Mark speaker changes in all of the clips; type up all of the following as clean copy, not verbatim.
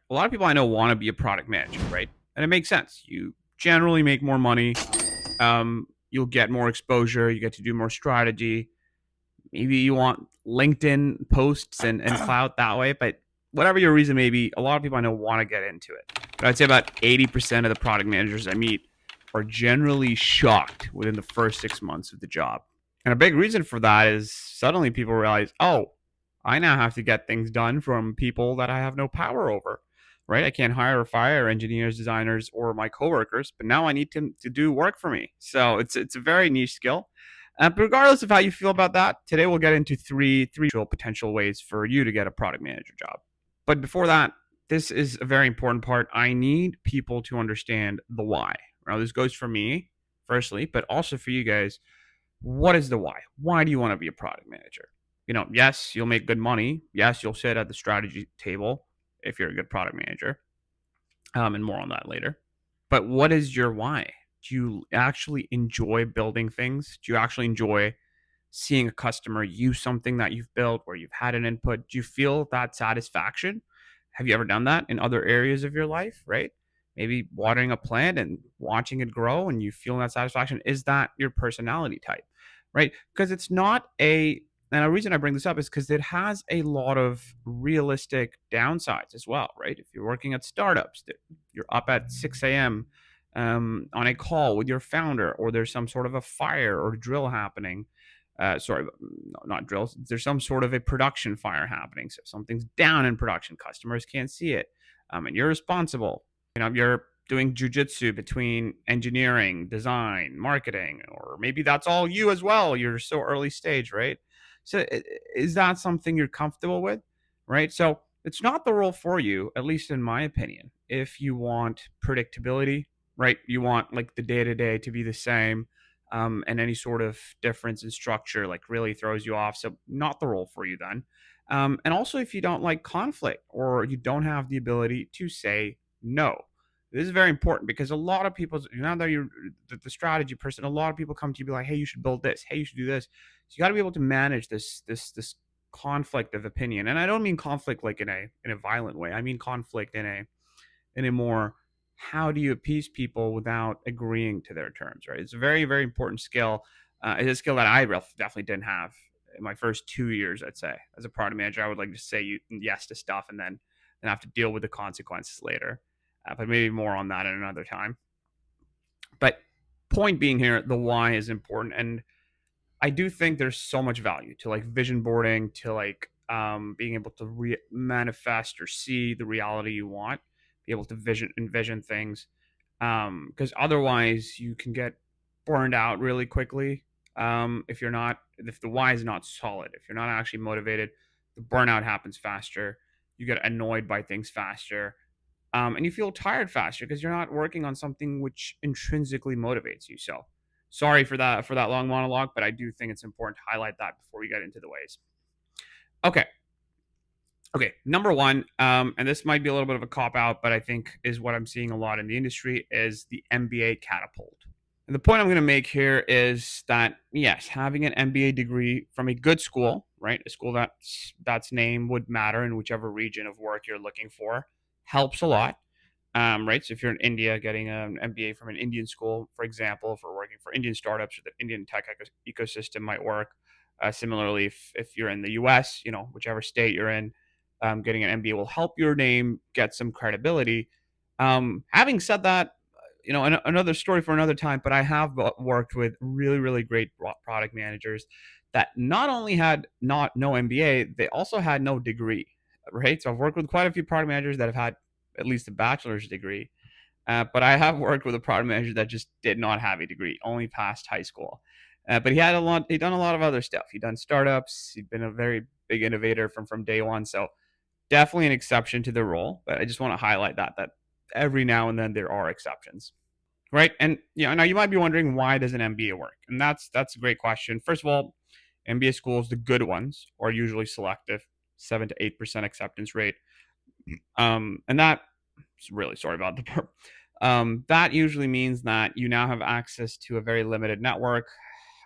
Speaker 1: a lot of people I know want to be a product manager, right? And it makes sense. You generally make more money. You'll get more exposure. You get to do more strategy. Maybe you want LinkedIn posts and clout that way, but whatever your reason may be, a lot of people I know want to get into it. But I'd say about 80% of the product managers I meet are generally shocked within the first 6 months of the job. And a big reason for that is suddenly people realize, oh, I now have to get things done from people that I have no power over, right? I can't hire or fire engineers, designers, or my coworkers, but now I need to do work for me. So it's a very niche skill. But regardless of how you feel about that, today we'll get into three potential ways for you to get a product manager job. But before that, this is a very important part. I need people to understand the why. Now, this goes for me, firstly, but also for you guys. What is the why? Why do you want to be a product manager? Yes, you'll make good money. Yes, you'll sit at the strategy table if you're a good product manager. And more on that later. But what is your why? Do you actually enjoy building things? Do you actually enjoy seeing a customer use something that you've built where you've had an input? Do you feel that satisfaction? Have you ever done that in other areas of your life, right? Maybe watering a plant and watching it grow and you feel that satisfaction. Is that your personality type, right? Because it's not a, and the reason I bring this up is because it has a lot of realistic downsides as well, right? If you're working at startups, you're up at 6 a.m. On a call with your founder, or there's some sort of a fire or drill happening. Sorry, no, not drills. There's some sort of a production fire happening. So something's down in production. Customers can't see it. And you're responsible. You're doing jujitsu between engineering, design, marketing, or maybe that's all you as well. You're so early stage, right? So is that something you're comfortable with, right? So it's not the role for you, at least in my opinion. If you want predictability, right? You want like the day to day to be the same, and any sort of difference in structure like really throws you off. So not the role for you then. And also, if you don't like conflict or you don't have the ability to say no. This is very important because a lot of people, now that you're the strategy person, a lot of people come to you be like, "Hey, you should build this. Hey, you should do this." So you got to be able to manage this conflict of opinion. And I don't mean conflict like in a violent way. I mean conflict in a more, how do you appease people without agreeing to their terms, right? It's a very, very important skill. It's a skill that I definitely didn't have in my first 2 years, I'd say. As a product manager, I would like to say yes to stuff and then have to deal with the consequences later. But maybe more on that in another time. But point being here, the why is important. And I do think there's so much value to like vision boarding, to like being able to manifest or see the reality you want, be able to envision things, because otherwise you can get burned out really quickly. If the why is not solid, if you're not actually motivated, the burnout happens faster. You get annoyed by things faster, and you feel tired faster because you're not working on something which intrinsically motivates you. So sorry for that long monologue, but I do think it's important to highlight that before we get into the ways. Okay. Okay, number one, and this might be a little bit of a cop out, but I think is what I'm seeing a lot in the industry, is the MBA catapult. And the point I'm going to make here is that yes, having an MBA degree from a good school, right, a school that's name would matter in whichever region of work you're looking for, helps a lot. Right, so if you're in India, getting an MBA from an Indian school, for example, if we're working for Indian startups, or the Indian tech ecosystem might work. Similarly, if you're in the US, whichever state you're in, getting an MBA will help your name get some credibility. Having said that, another story for another time, but I have worked with really, really great product managers that not only had no MBA, they also had no degree, right? So I've worked with quite a few product managers that have had at least a bachelor's degree, but I have worked with a product manager that just did not have a degree, only passed high school. But he'd done a lot of other stuff. He'd done startups. He'd been a very big innovator from day one. So definitely an exception to the rule, but I just want to highlight that every now and then there are exceptions, right? And now you might be wondering, why does an MBA work? And that's a great question. First of all, MBA schools, the good ones, are usually selective, 7 to 8% acceptance rate, and that, really sorry about the burp. That usually means that you now have access to a very limited network.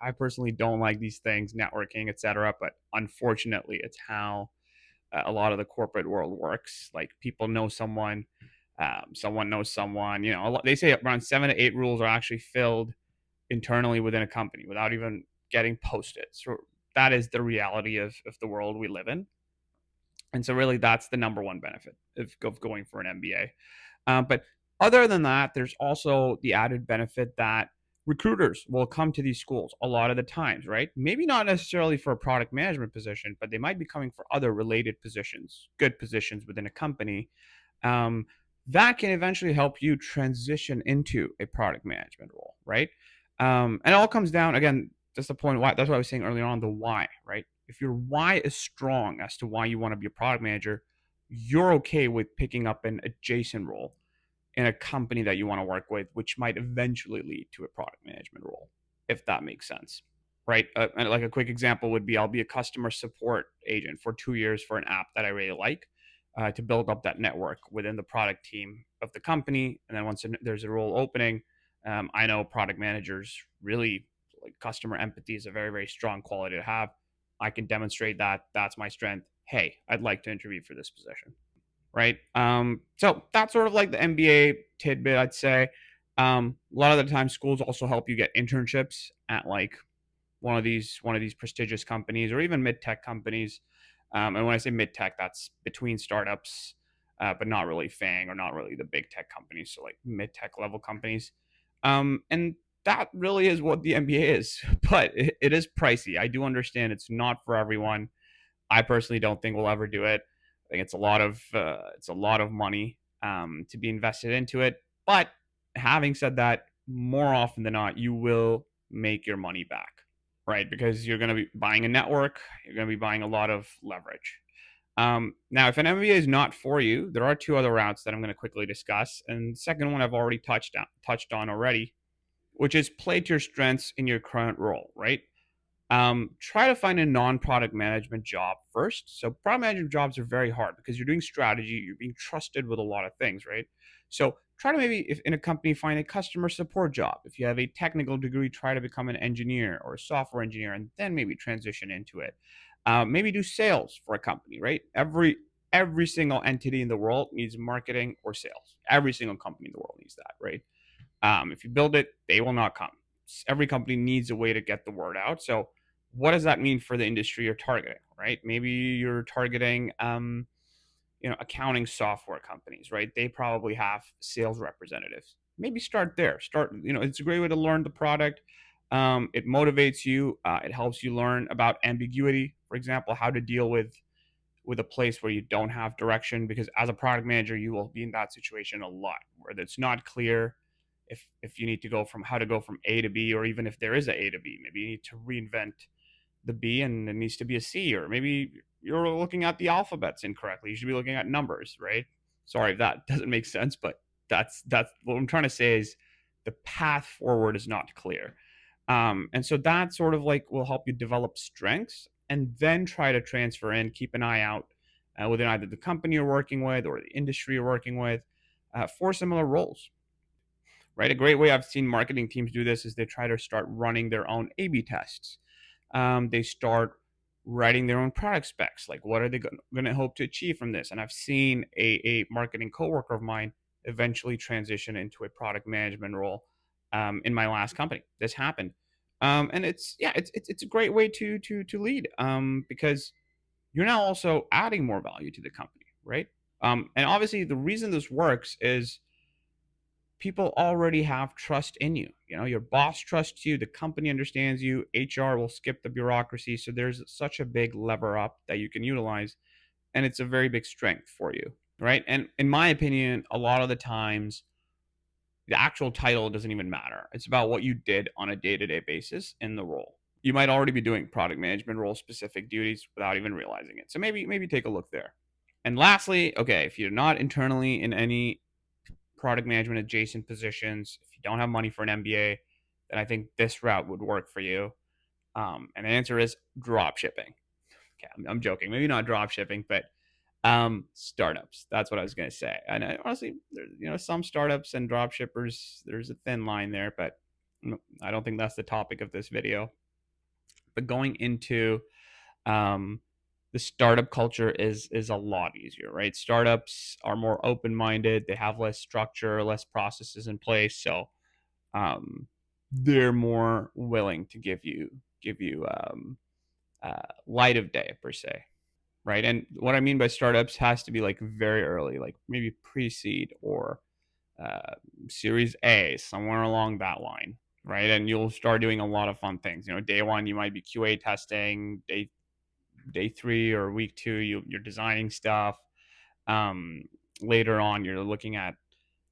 Speaker 1: I personally don't like these things, networking, etc., but unfortunately, it's how a lot of the corporate world works. Like people know someone, someone knows someone. They say around 7 to 8 rules are actually filled internally within a company without even getting posted. So that is the reality of the world we live in. And so really that's the number one benefit of going for an MBA. But other than that, there's also the added benefit that recruiters will come to these schools a lot of the times, right? Maybe not necessarily for a product management position, but they might be coming for other related positions, good positions within a company. Um, that can eventually help you transition into a product management role, right? And it all comes down again. That's the point. Why? That's what I was saying earlier on. The why, right? If your why is strong as to why you want to be a product manager, you're okay with picking up an adjacent role in a company that you want to work with, which might eventually lead to a product management role, if that makes sense, right? And like a quick example would be I'll be a customer support agent for 2 years for an app that I really like to build up that network within the product team of the company. And then once there's a role opening, I know product managers really like customer empathy is a very, very strong quality to have. I can demonstrate that. That's my strength. Hey, I'd like to interview for this position, right? So that's sort of like the MBA tidbit, I'd say. A lot of the time, schools also help you get internships at like one of these prestigious companies or even mid tech companies. And when I say mid tech, that's between startups, but not really FANG or not really the big tech companies. So like mid tech level companies. And that really is what the MBA is, but it is pricey. I do understand it's not for everyone. I personally don't think we'll ever do it. I think it's a lot of money to be invested into it. But having said that, more often than not, you will make your money back, right? Because you're going to be buying a network, you're going to be buying a lot of leverage. Now, if an MBA is not for you, there are two other routes that I'm going to quickly discuss, and the second one I've already touched on already, which is play to your strengths in your current role, right? Try to find a non-product management job first. So product management jobs are very hard because you're doing strategy, you're being trusted with a lot of things, right? So try to maybe, if in a company, find a customer support job. If you have a technical degree, try to become an engineer or a software engineer, and then maybe transition into it. Maybe do sales for a company, right? Every single entity in the world needs marketing or sales. Every single company in the world needs that, right? If you build it, they will not come. Every company needs a way to get the word out. So, what does that mean for the industry you're targeting? Right? Maybe you're targeting, accounting software companies. Right? They probably have sales representatives. Maybe start there. It's a great way to learn the product. It motivates you. It helps you learn about ambiguity, for example, how to deal with a place where you don't have direction. Because as a product manager, you will be in that situation a lot where it's not clear if you need to go from how to go from A to B, or even if there is a to B, maybe you need to reinvent the B and it needs to be a C, or maybe you're looking at the alphabets incorrectly. You should be looking at numbers, right? Sorry if that doesn't make sense, but that's what I'm trying to say is the path forward is not clear. And so that sort of like will help you develop strengths and then try to transfer in, keep an eye out within either the company you're working with or the industry you're working with for similar roles, right? A great way I've seen marketing teams do this is they try to start running their own A/B tests. They start writing their own product specs. Like, what are they going to hope to achieve from this? And I've seen a marketing coworker of mine eventually transition into a product management role in my last company. This happened, and it's a great way to lead because you're now also adding more value to the company, right? And obviously, the reason this works is people already have trust in you. Your boss trusts you, the company understands you, HR will skip the bureaucracy. So there's such a big lever up that you can utilize, and it's a very big strength for you, right? And in my opinion, a lot of the times, the actual title doesn't even matter. It's about what you did on a day to day basis in the role. You might already be doing product management role specific duties without even realizing it. So maybe take a look there. And lastly, okay, if you're not internally in any product management adjacent positions, if you don't have money for an MBA, then I think this route would work for you. And the answer is drop shipping. Okay, I'm joking. Maybe not drop shipping, but startups. That's what I was going to say. And honestly, some startups and drop shippers, there's a thin line there, but I don't think that's the topic of this video. But going into the startup culture is a lot easier, right? Startups are more open-minded, they have less structure, less processes in place, so um, they're more willing to give you light of day per se, right? And what I mean by startups has to be like very early, like maybe pre-seed or uh, Series A, somewhere along that line, right? And you'll start doing a lot of fun things. You know, day one you might be QA testing, day three or week two you're designing stuff. Um, Later on, you're looking at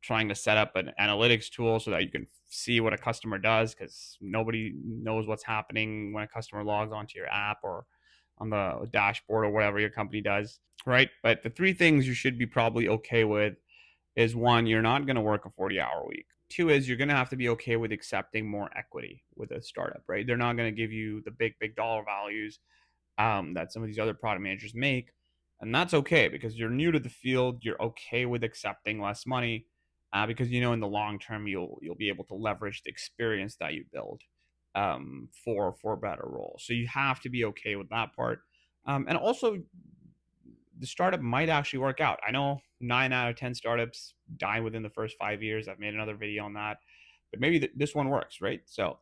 Speaker 1: trying to set up an analytics tool so that you can see what a customer does, because nobody knows what's happening when a customer logs onto your app or on the dashboard or whatever your company does, right? But the three things you should be probably okay with is one, you're not going to work a 40-hour week. Two is you're going to have to be okay with accepting more equity with a startup, right? They're not going to give you the big dollar values that some of these other product managers make. And that's okay because you're new to the field. You're okay with accepting less money because you know in the long term you'll be able to leverage the experience that you build for a better role. So you have to be okay with that part. And also, the startup might actually work out. I know 9 out of 10 startups die within the first 5 years. I've made another video on that, but maybe this one works, right? So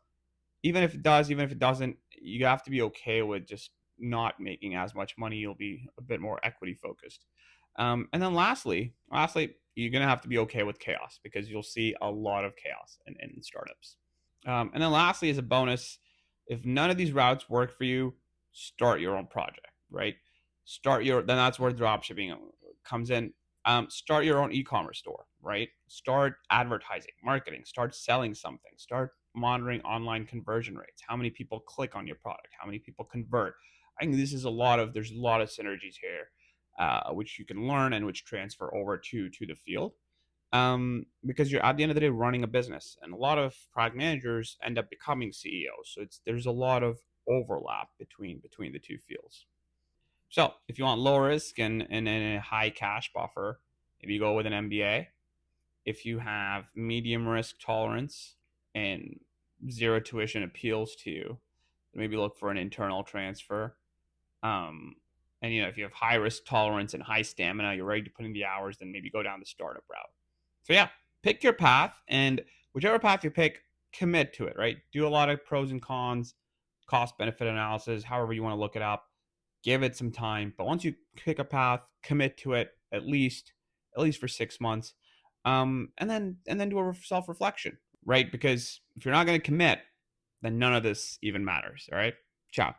Speaker 1: even if it does, even if it doesn't, you have to be okay with just not making as much money. You'll be a bit more equity focused. And then lastly, you're gonna have to be okay with chaos because you'll see a lot of chaos in startups. And then lastly, as a bonus, if none of these routes work for you, start your own project, right? Then that's where dropshipping comes in. Start your own e-commerce store, right? Start advertising, marketing, start selling something, start monitoring online conversion rates. How many people click on your product? How many people convert? I think there's a lot of synergies here, which you can learn and which transfer over to the field, because you're at the end of the day running a business, and a lot of product managers end up becoming CEOs. So there's a lot of overlap between the two fields. So if you want low risk and a high cash buffer, maybe you go with an MBA. If you have medium risk tolerance and zero tuition appeals to you, maybe look for an internal transfer. Um, and if you have high risk tolerance and high stamina, you're ready to put in the hours, then maybe go down the startup route. So yeah, pick your path, and whichever path you pick, commit to it, right? Do a lot of pros and cons, cost benefit analysis, however you want to look it up. Give it some time, but once you pick a path, commit to it at least for 6 months, and then do a self reflection, right? Because if you're not going to commit, then none of this even matters. All right, ciao.